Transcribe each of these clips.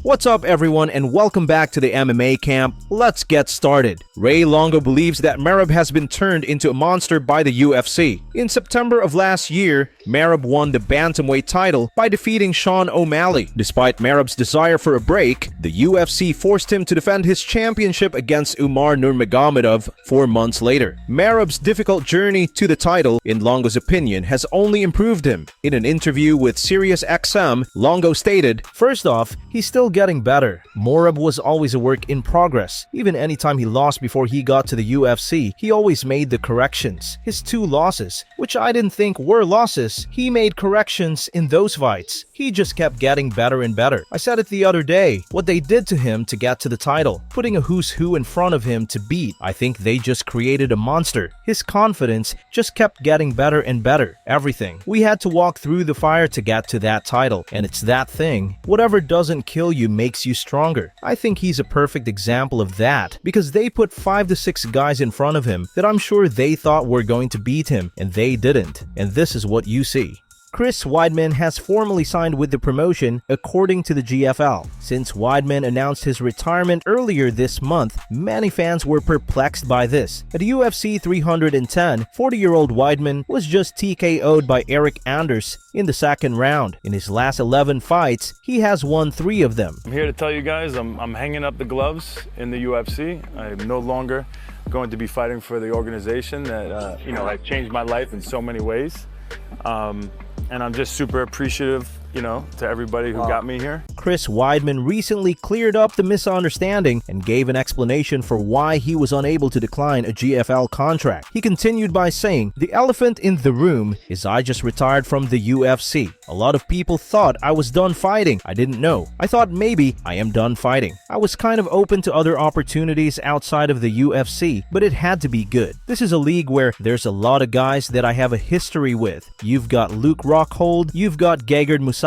What's up everyone and welcome back to the MMA camp. Let's get started. Longo believes that Merab has been turned into a monster by the UFC. In September of last year, Merab won the bantamweight title by defeating Sean O'Malley. Despite Merab's desire for a break, the UFC forced him to defend his championship against Usman Nurmagomedov 4 months later. Merab's difficult journey to the title, in Longo's opinion, has only improved him. In an interview with SiriusXM, Longo stated, "First off, he's still getting better. Merab was always a work in progress. Even anytime he lost before he got to the UFC, he always made the corrections. His 2 losses, which I didn't think were losses, he made corrections in those fights. He just kept getting better and better. I said it the other day, what they did to him to get to the title, putting a who's who in front of him to beat, I think they just created a monster. His confidence just kept getting better and better. Everything. We had to walk through the fire to get to that title, and it's that thing. Whatever doesn't kill you makes you stronger. I think he's a perfect example of that, because they put 5 to 6 guys in front of him that I'm sure they thought were going to beat him, and they didn't. And this is what you see." Chris Weidman has formally signed with the promotion, according to the GFL. Since Weidman announced his retirement earlier this month, many fans were perplexed by this. At UFC 310, 40-year-old Weidman was just TKO'd by Eric Anders in the second round. In his last 11 fights, he has won 3 of them. I'm here to tell you guys I'm hanging up the gloves in the UFC. I'm no longer going to be fighting for the organization that like changed my life in so many ways. And I'm just super appreciative, to everybody who got me here. Chris Weidman recently cleared up the misunderstanding and gave an explanation for why he was unable to decline a GFL contract. He continued by saying, "The elephant in the room is I just retired from the UFC. A lot of people thought I was done fighting. I didn't know. I thought maybe I am done fighting. I was kind of open to other opportunities outside of the UFC, but it had to be good. This is a league where there's a lot of guys that I have a history with. You've got Luke Rockhold, you've got Gegard Mousasi,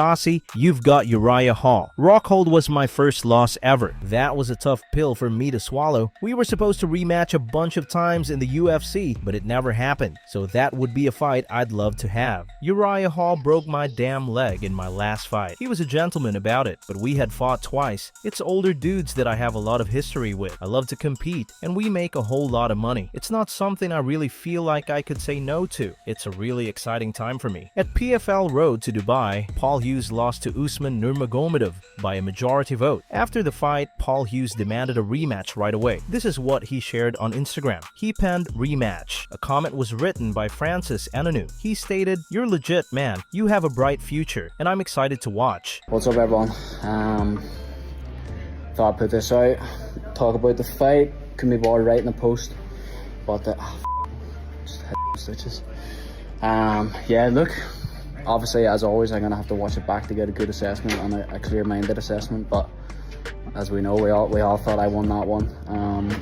you've got Uriah Hall. Rockhold was my first loss ever. That was a tough pill for me to swallow. We were supposed to rematch a bunch of times in the UFC, but it never happened. So that would be a fight I'd love to have. Uriah Hall broke my damn leg in my last fight. He was a gentleman about it, but we had fought twice. It's older dudes that I have a lot of history with. I love to compete, and we make a whole lot of money. It's not something I really feel like I could say no to. It's a really exciting time for me." At PFL Road to Dubai, Paul Hughes lost to Usman Nurmagomedov by a majority vote. After the fight, Paul Hughes demanded a rematch right away. This is what he shared on Instagram. He penned "rematch." A comment was written by Francis Ananu. He stated, "You're legit, man. You have a bright future, and I'm excited to watch." What's up everyone? Thought I'd put this out, talk about the fight, could be bored right in the post, but just hit stitches. Yeah, look, obviously as always I'm gonna have to watch it back to get a good assessment and a clear-minded assessment, but as we know, we all thought I won that one.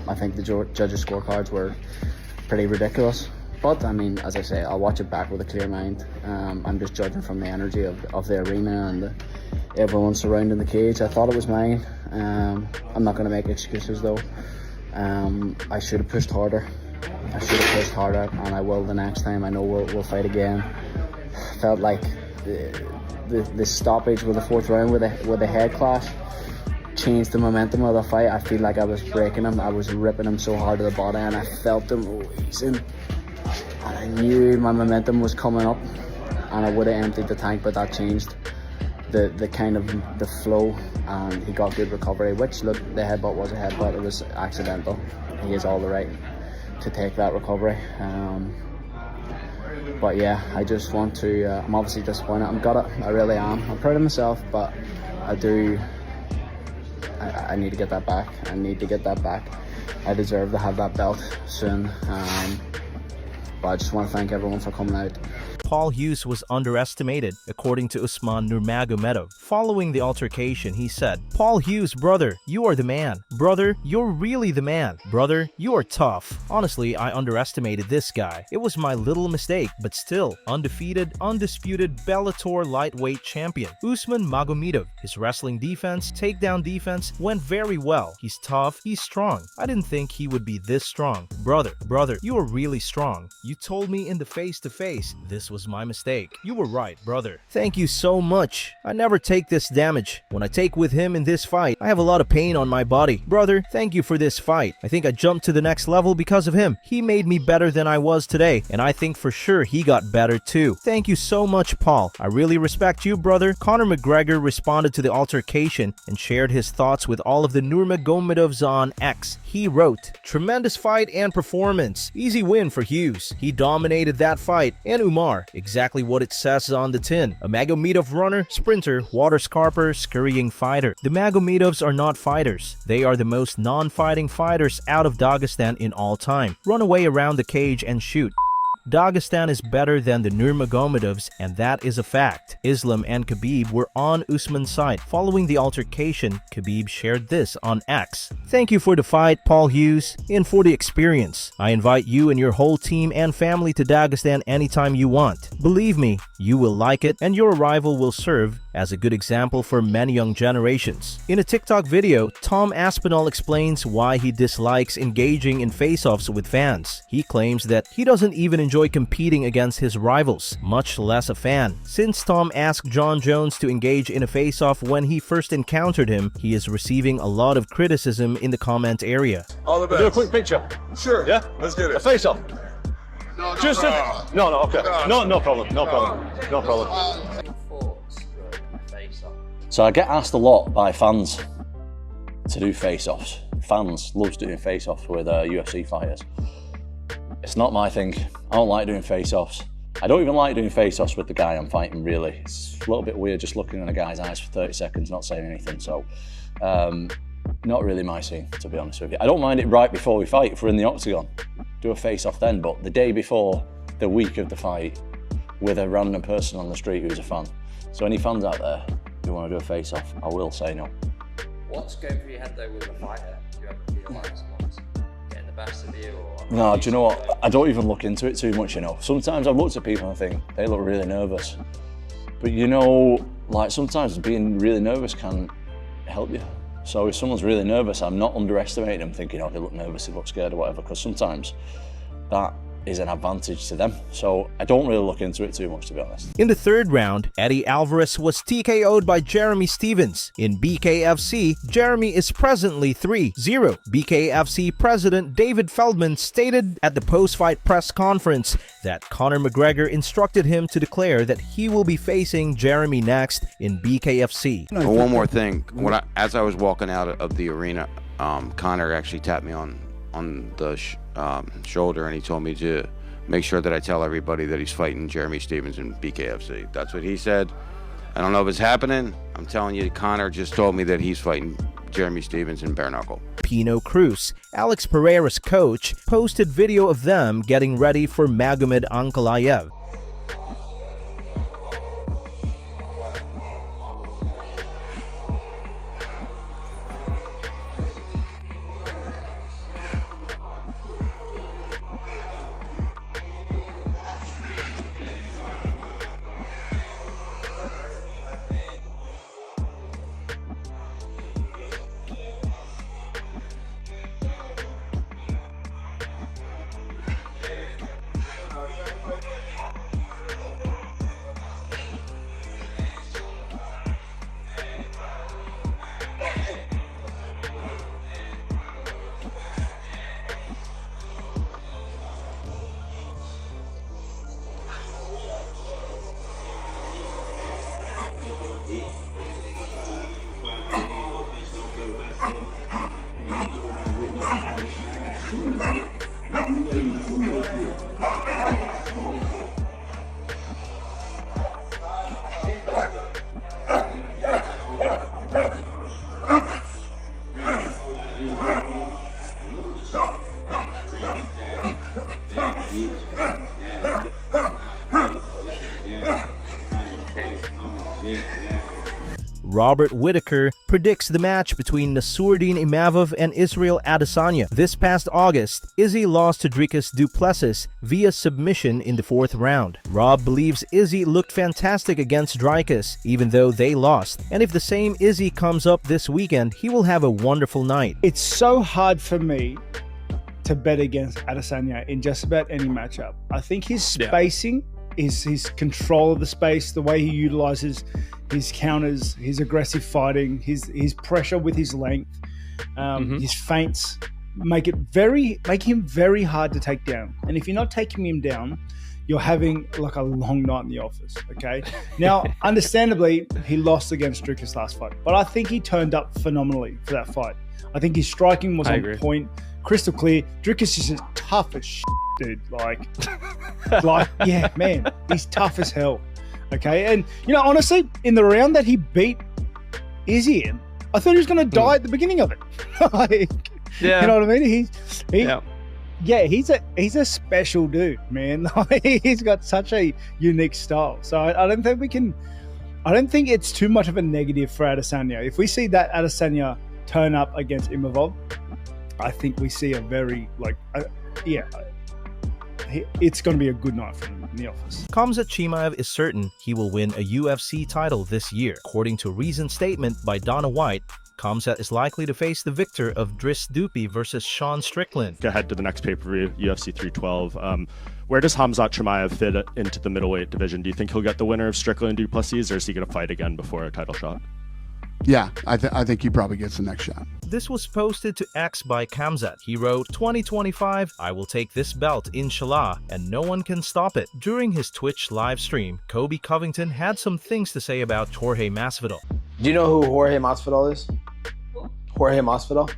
I think the judges' scorecards were pretty ridiculous, but I mean, as I say, I'll watch it back with a clear mind. I'm just judging from the energy of the arena and everyone surrounding the cage. I thought it was mine. I'm not going to make excuses though. I should have pushed harder. And I will the next time. I know we'll fight again. Felt like the stoppage with the 4th round with the head clash changed the momentum of the fight. I feel like I was breaking him. I was ripping him so hard to the body, and I felt him releasing. And I knew my momentum was coming up, and I would have emptied the tank, but that changed the kind of the flow, and he got good recovery. Which, look, the headbutt was a headbutt. It was accidental. He has all the right to take that recovery. But yeah, I just want to. I'm obviously disappointed. I'm gutted. I really am. I'm proud of myself, but I need to get that back. I deserve to have that belt soon. But I just want to thank everyone for coming out. Paul Hughes was underestimated, according to Usman Nurmagomedov. Following the altercation, he said, "Paul Hughes, brother, you are the man. Brother, you're really the man. Brother, you are tough. Honestly, I underestimated this guy. It was my little mistake, but still, undefeated, undisputed Bellator lightweight champion. Usman Nurmagomedov. His wrestling defense, takedown defense went very well. He's tough, he's strong. I didn't think he would be this strong. Brother, you are really strong. You told me in the face-to-face this was was my mistake. You were right, brother. Thank you so much. I never take this damage. When I take with him in this fight, I have a lot of pain on my body. Brother, thank you for this fight. I think I jumped to the next level because of him. He made me better than I was today, and I think for sure he got better too. Thank you so much, Paul. I really respect you, brother. Conor McGregor responded to the altercation and shared his thoughts with all of the Nurmagomedovs on X. He wrote, "Tremendous fight and performance. Easy win for Hughes. He dominated that fight. And Umar, exactly what it says on the tin. A Magomedov runner, sprinter, water scarper, scurrying fighter. The Magomedovs are not fighters. They are the most non-fighting fighters out of Dagestan in all time. Run away around the cage and shoot. Dagestan is better than the Nurmagomedovs, and that is a fact." Islam and Khabib were on Usman's side. Following the altercation, Khabib shared this on X. "Thank you for the fight, Paul Hughes, and for the experience. I invite you and your whole team and family to Dagestan anytime you want. Believe me, you will like it, and your arrival will serve as a good example for many young generations." In a TikTok video, Tom Aspinall explains why he dislikes engaging in face-offs with fans. He claims that he doesn't even enjoy competing against his rivals, much less a fan. Since Tom asked John Jones to engage in a face-off when he first encountered him, he is receiving a lot of criticism in the comment area. All the best. Do a quick picture. Sure. Yeah? Let's get A it. face-off. No, Just no. a... No, okay. No problem. No problem. So I get asked a lot by fans to do face-offs. Fans loves doing face-offs with UFC fighters. It's not my thing. I don't like doing face-offs. I don't even like doing face-offs with the guy I'm fighting, really. It's a little bit weird just looking in a guy's eyes for 30 seconds, not saying anything. So, not really my scene, to be honest with you. I don't mind it right before we fight, if we're in the octagon. Do a face-off then, but the day before, the week of the fight, with a random person on the street who's a fan. So any fans out there who want to do a face-off, I will say no. What's going through your head though with a fighter? Do you ever feel like someone's getting the best of you? Or No, do you know what? I don't even look into it too much, you know. Sometimes I've looked at people and I think they look really nervous. But you know, like sometimes being really nervous can help you. So if someone's really nervous, I'm not underestimating them thinking, oh, they look nervous, they look scared or whatever, because sometimes that is an advantage to them. So I don't really look into it too much, to be honest. In the third round, Eddie Alvarez was TKO'd by Jeremy Stephens. In BKFC, Jeremy is presently 3-0. BKFC President David Feldman stated at the post-fight press conference that Conor McGregor instructed him to declare that he will be facing Jeremy next in BKFC. Well, one more thing. As I was walking out of the arena, Conor actually tapped me on the shoulder, and he told me to make sure that I tell everybody that he's fighting Jeremy Stephens in BKFC. That's what he said. I don't know if it's happening. I'm telling you, Conor just told me that he's fighting Jeremy Stephens in bare knuckle. Pino Cruz, Alex Pereira's coach, posted video of them getting ready for Magomed Ankalaev. Robert Whittaker predicts the match between Nassourdine Imavov and Israel Adesanya. This past August, Izzy lost to Dricus du Plessis via submission in the fourth round. Rob believes Izzy looked fantastic against Dricus, even though they lost. And if the same Izzy comes up this weekend, he will have a wonderful night. It's so hard for me to bet against Adesanya in just about any matchup. I think his spacing his control of the space, the way he utilizes his counters, his aggressive fighting, his pressure with his length, his feints make him very hard to take down. And if you're not taking him down, you're having like a long night in the office, okay? Now, understandably, he lost against Dricus last fight, but I think he turned up phenomenally for that fight. I think his striking was on point, crystal clear. Dricus is just tough as shit, dude. Like, yeah, man, he's tough as hell, okay? And, you know, honestly, in the round that he beat Izzy in, I thought he was going to die at the beginning of it. Like, yeah. You know what I mean? He's a special dude, man. He's got such a unique style. So I don't think it's too much of a negative for Adesanya. If we see that Adesanya turn up against Imavov, I think we see a very it's going to be a good night for him in the office. Khamzat Chimaev is certain he will win a UFC title this year. According to a recent statement by Dana White, Khamzat is likely to face the victor of Driss Dupi versus Sean Strickland. Ahead to the next pay-per-view, UFC 312. Where does Khamzat Chimaev fit into the middleweight division? Do you think he'll get the winner of Strickland Duplessis, or is he going to fight again before a title shot? Yeah, I think he probably gets the next shot. This was posted to X by Khamzat. He wrote, 2025, I will take this belt, inshallah, and no one can stop it. During his Twitch live stream, Colby Covington had some things to say about Jorge Masvidal. Do you know who Jorge Masvidal is? Jorge Masvidal?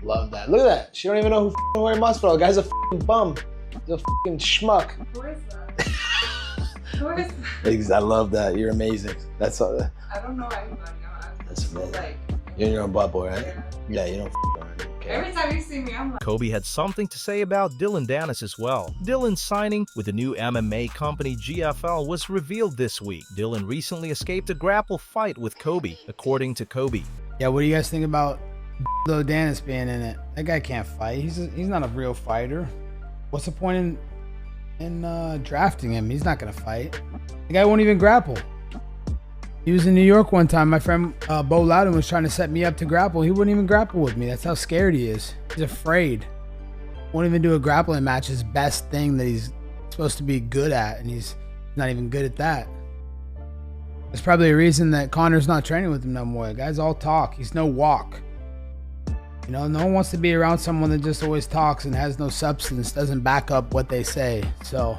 Love that. Look at that. She don't even know who Jorge Masvidal is. Guy's a bum. He's a schmuck. Who is that? Who is that? I love that. You're amazing. That's all. I don't know anybody. That's amazing. You're in your own bubble, right? Yeah, you don't okay. Every time you see me, I'm like... Colby had something to say about Dillon Danis as well. Dillon's signing with the new MMA company GFL was revealed this week. Dillon recently escaped a grapple fight with Colby, according to Colby. Yeah, what do you guys think about Danis being in it? That guy can't fight. He's not a real fighter. What's the point in drafting him? He's not going to fight. The guy won't even grapple. He was in New York one time. My friend Bo Loudon was trying to set me up to grapple. He wouldn't even grapple with me. That's how scared he is. He's afraid. Won't even do a grappling match. His best thing that he's supposed to be good at, and he's not even good at that. There's probably a reason that Connor's not training with him no more. The guy's all talk. He's no walk. You know, no one wants to be around someone that just always talks and has no substance, doesn't back up what they say. So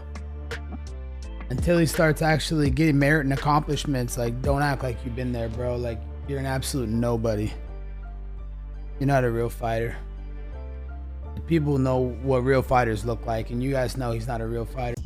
until he starts actually getting merit and accomplishments, like, don't act like you've been there, bro. Like, you're an absolute nobody. You're not a real fighter. People know what real fighters look like, and you guys know he's not a real fighter.